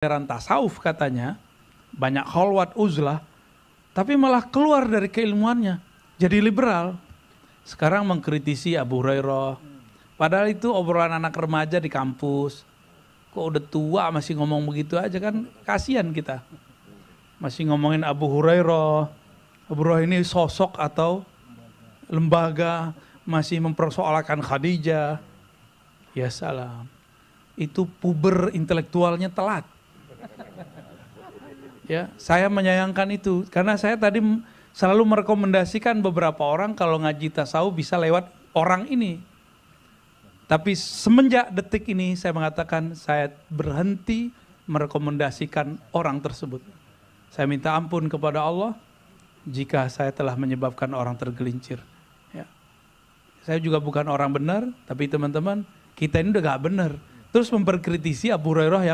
aliran tasawuf katanya, banyak khalwat uzlah, tapi malah keluar dari keilmuannya, jadi liberal. Sekarang mengkritisi Abu Hurairah, padahal itu obrolan anak remaja di kampus. Kok udah tua masih ngomong begitu aja, kan kasihan kita. Masih ngomongin Abu Hurairah. Abu Hurairah ini sosok atau lembaga, masih mempersoalkan Khadijah. Ya salam. Itu puber intelektualnya telat. Ya, saya menyayangkan itu karena saya tadi selalu merekomendasikan beberapa orang kalau ngaji tasawuf bisa lewat orang ini. Tapi semenjak detik ini saya mengatakan saya berhenti merekomendasikan orang tersebut. Saya minta ampun kepada Allah jika saya telah menyebabkan orang tergelincir. Ya. Saya juga bukan orang benar, tapi teman-teman kita ini udah gak benar. Terus memperkritisi Abu Hurairah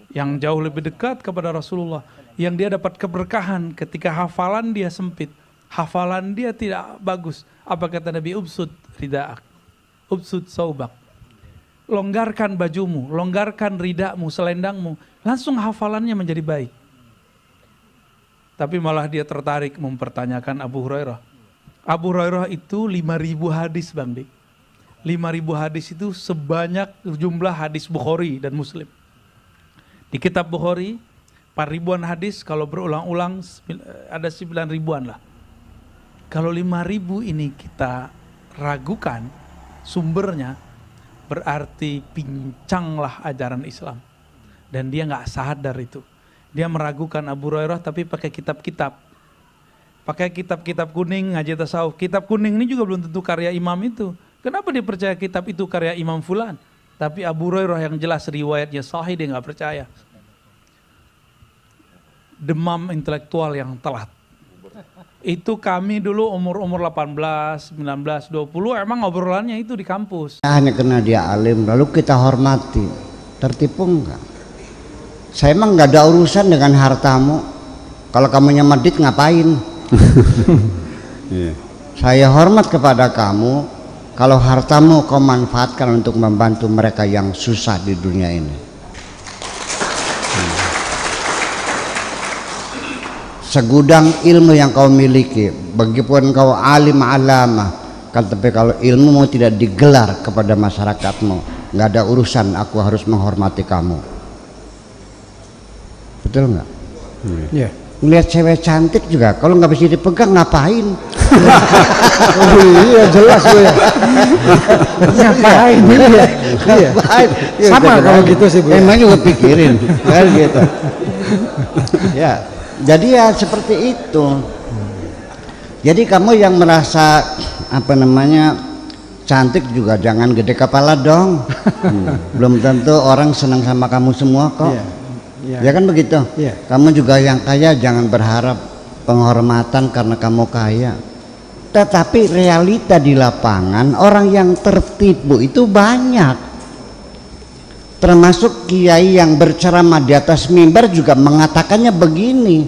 yang jauh lebih dekat kepada Rasulullah, yang dia dapat keberkahan ketika hafalan dia sempit, hafalan dia tidak bagus. Apa kata Nabi? Ubsud rida'ak, ubsud saubak, longgarkan bajumu, longgarkan ridakmu, selendangmu, langsung hafalannya menjadi baik. Tapi malah dia tertarik mempertanyakan Abu Hurairah. Abu Hurairah itu 5.000 hadis, Bang Dik. 5.000 hadis itu sebanyak jumlah hadis Bukhari dan Muslim. Di kitab Bukhari 4.000-an hadis, kalau berulang-ulang ada 9.000-an lah. Kalau 5.000 ini kita ragukan sumbernya, berarti pincanglah ajaran Islam. Dan dia nggak sadar itu. Dia meragukan Abu Hurairah tapi pakai kitab-kitab. Pakai kitab-kitab kuning ngaji tasawuf. Kitab kuning ini juga belum tentu karya imam itu. Kenapa dia percaya kitab itu karya Imam Fulan? Tapi Abu Hurairah yang jelas riwayatnya sahih dia nggak percaya. Demam intelektual yang telat. Itu kami dulu umur 18, 19, 20 emang obrolannya itu di kampus. Hanya karena dia alim lalu kita hormati. Tertipu enggak? Saya emang nggak ada urusan dengan hartamu. Kalau kamu nyamadit ngapain? Saya hormat kepada kamu kalau hartamu kau manfaatkan untuk membantu mereka yang susah di dunia ini. Segudang ilmu yang kau miliki, begipun kau alim alamah, tapi kalau ilmumu tidak digelar kepada masyarakatmu, nggak ada urusan aku harus menghormati kamu. Betul nggak? Iya. Ngelihat cewek cantik juga, kalau nggak bisa dipegang ngapain? Oh iya jelas gue ya. Ngapain ya? Iya. Sama kalau gitu sih Bu. Emang juga pikirin, kan gitu. Ya, jadi ya seperti itu. Jadi kamu yang merasa apa namanya cantik juga jangan gede kepala dong. Belum tentu orang senang sama kamu semua kok. Ya kan begitu. Kamu juga yang kaya jangan berharap penghormatan karena kamu kaya. Tetapi realita di lapangan orang yang tertipu itu banyak. Termasuk kiai yang berceramah di atas mimbar juga mengatakannya begini.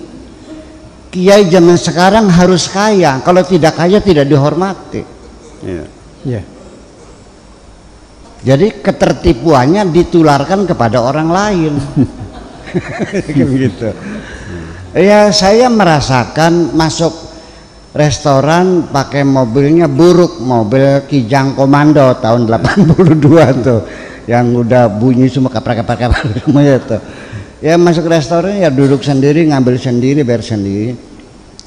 Kiai zaman sekarang harus kaya, kalau tidak kaya tidak dihormati. Jadi ketertipuannya ditularkan kepada orang lain. Gitu. Ya saya merasakan masuk restoran pakai mobilnya buruk, mobil Kijang Komando tahun 82 tuh, yang udah bunyi semua kaprak semuanya tuh. Ya masuk restoran ya duduk sendiri, ngambil sendiri, bayar sendiri.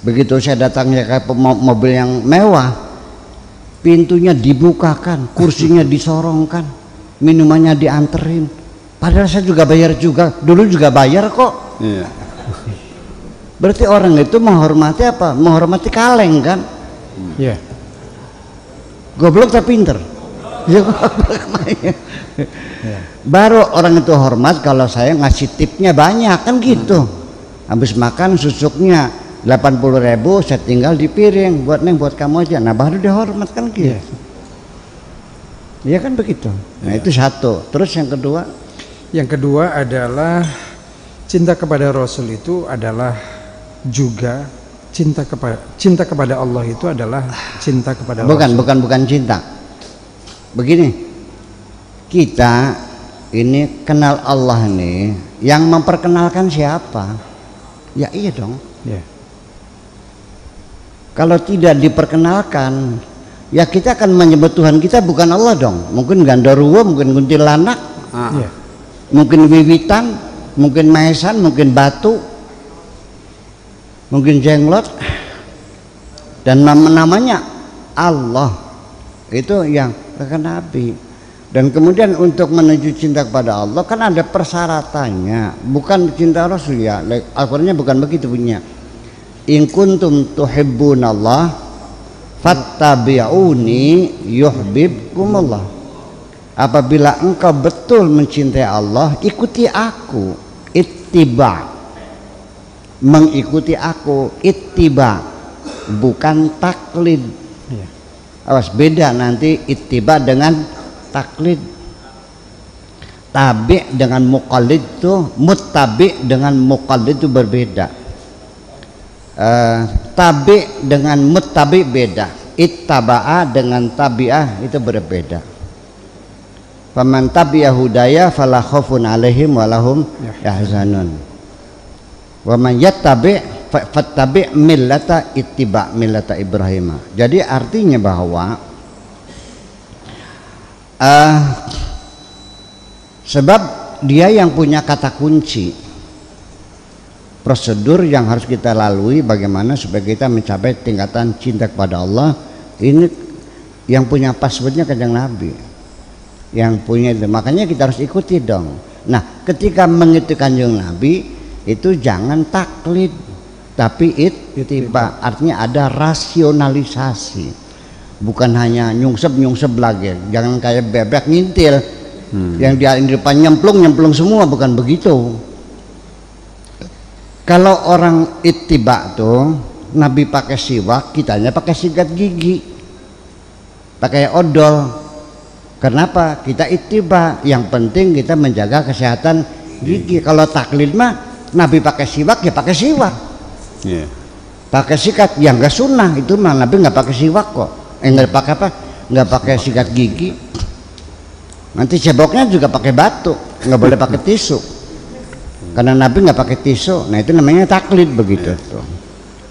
Begitu saya datangnya ke mobil yang mewah, pintunya dibukakan, kursinya disorongkan, minumannya dianterin. Padahal saya juga bayar juga, dulu juga bayar kok. Iya. Berarti orang itu menghormati apa? Menghormati kaleng kan? Iya. Goblok tapi pinter. Ya, baru orang itu hormat kalau saya ngasih tipnya banyak kan gitu. Habis makan susuknya 80.000 saya tinggal di piring buat neng buat kamu aja. Nah baru dihormat kan gitu. Iya kan begitu. Nah itu satu. Terus yang kedua? Yang kedua adalah cinta kepada Rasul itu adalah juga cinta kepada Allah itu adalah cinta kepada Rasul. Bukan cinta. Begini, kita ini kenal Allah nih, yang memperkenalkan siapa? Ya iya dong. Ya. Kalau tidak diperkenalkan, ya kita akan menyebut Tuhan kita bukan Allah dong. Mungkin Gandharwa, mungkin kuntilanak, Ya. mungkin wiwitan, mungkin maesan, mungkin batu, mungkin jenglot, dan namanya Allah. Itu yang kata Nabi. Dan kemudian untuk menuju cinta kepada Allah kan ada persyaratannya, bukan cinta Rasul ya. Al-Qur'annya bukan begitu punya. In kuntum tuhibbunallah fattabi'uni yuhibbukumullah. Apabila engkau betul mencintai Allah, ikuti aku. Ittiba, mengikuti aku. Ittiba, bukan taklid. Ya. Awas, beda nanti ittiba dengan taklid. Tabi dengan muqallid itu, muttabi dengan muqallid itu berbeda. Tabi dengan muttabi beda. Ittaba'a dengan tabi'ah itu berbeda. Faman tabi'a hudaya fala khaufun 'alaihim wa lahum yahzanun. Wa man yattabi' fattabi' millata ittiba' millata Ibrahim. Jadi artinya bahwa sebab dia yang punya kata kunci, prosedur yang harus kita lalui bagaimana supaya kita mencapai tingkatan cinta kepada Allah. Ini yang punya passwordnya Kanjeng Nabi, yang punya itu. Makanya kita harus ikuti dong. Nah, ketika mengikuti Kanjeng Nabi itu jangan taklid, tapi ittiba, artinya ada rasionalisasi. Bukan hanya nyungsep lagi, jangan kayak bebek ngintil, yang di depan nyemplung semua, bukan begitu. Kalau orang ittiba tuh, Nabi pakai siwak, kitanya pakai sikat gigi, pakai odol. Kenapa? Kita ittiba, yang penting kita menjaga kesehatan gigi. Kalau taklid mah Nabi pakai siwak ya pakai siwak, pakai sikat yang enggak sunnah itu mah Nabi nggak pakai siwak kok. Nggak pakai apa? Nggak pakai sikat gigi. Nanti ceboknya juga pakai batu, nggak boleh pakai tisu. Karena Nabi nggak pakai tisu. Nah itu namanya taklid begitu.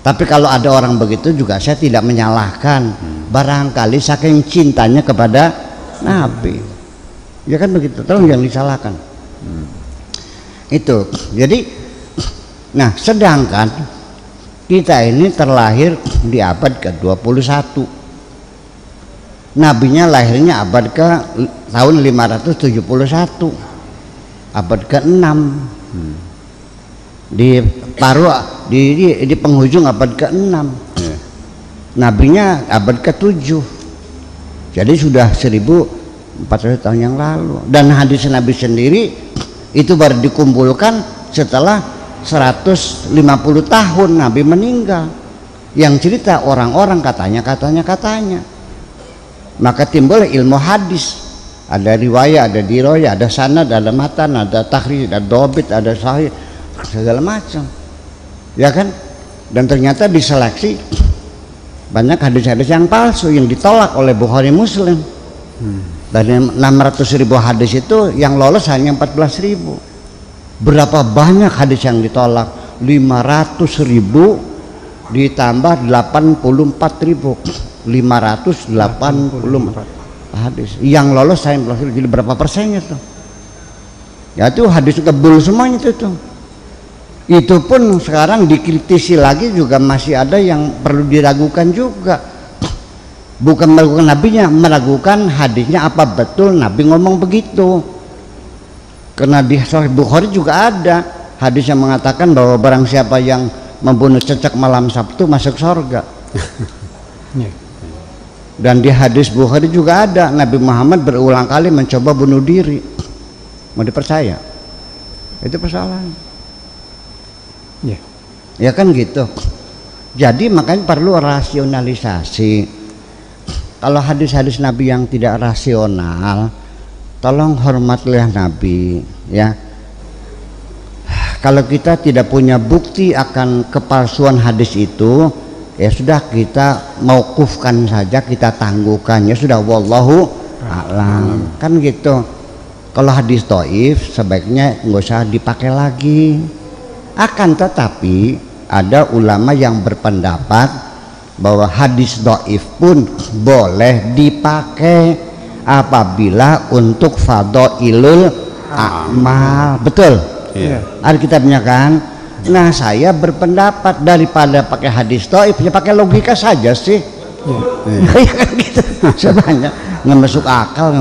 Tapi kalau ada orang begitu juga saya tidak menyalahkan. Barangkali saking cintanya kepada Nabi. Ya kan begitu. Tolong jangan disalahkan. Itu. Jadi, nah sedangkan kita ini terlahir di abad ke-21. Nabinya lahirnya abad ke tahun 571, abad ke-6, di paruh di penghujung abad ke-6. Nabinya abad ke-7, jadi sudah 1400 tahun yang lalu. Dan hadis Nabi sendiri itu baru dikumpulkan setelah 150 tahun Nabi meninggal. Yang cerita orang-orang katanya. Maka timbul ilmu hadis, ada riwayat, ada diroya, ada sanad, ada matan, ada takhrij, ada dobit, ada sahih, segala macam, ya kan. Dan ternyata diseleksi banyak hadis-hadis yang palsu yang ditolak oleh Bukhari Muslim. Dari 600.000 hadis itu yang lolos hanya 14.000. Berapa banyak hadis yang ditolak? 500.000 ditambah 84.000, 584 hadis yang lolos saya jadi berapa persennya tuh? Ya itu hadis kebul semuanya tuh. Itu pun sekarang dikritisi lagi juga masih ada yang perlu diragukan juga. Bukan meragukan nabinya, meragukan hadisnya apa betul Nabi ngomong begitu. Karena di Sahih Bukhari juga ada hadis yang mengatakan bahwa barang siapa yang membunuh cecak malam Sabtu masuk surga. Dan di hadis Bukhari juga ada Nabi Muhammad berulang kali mencoba bunuh diri. Mau dipercaya? Itu persoalan. Ya kan gitu. Jadi makanya perlu rasionalisasi. Kalau hadis-hadis Nabi yang tidak rasional, tolong hormatilah Nabi, ya. Kalau kita tidak punya bukti akan kepalsuan hadis itu, ya sudah kita mauqufkan saja, kita tangguhkan, ya sudah, wallahu a'lam, kan gitu. kalau hadis dhaif sebaiknya nggak usah dipakai lagi. Akan tetapi ada ulama yang berpendapat bahwa hadis dhaif pun boleh dipakai apabila untuk fadhailul amal. Betul? Iya. Ada kitabnya kan. Nah, saya berpendapat daripada pakai hadis dhaif ya pakai logika saja sih. Ya kan gitu. Sebanyak nggak masuk akal.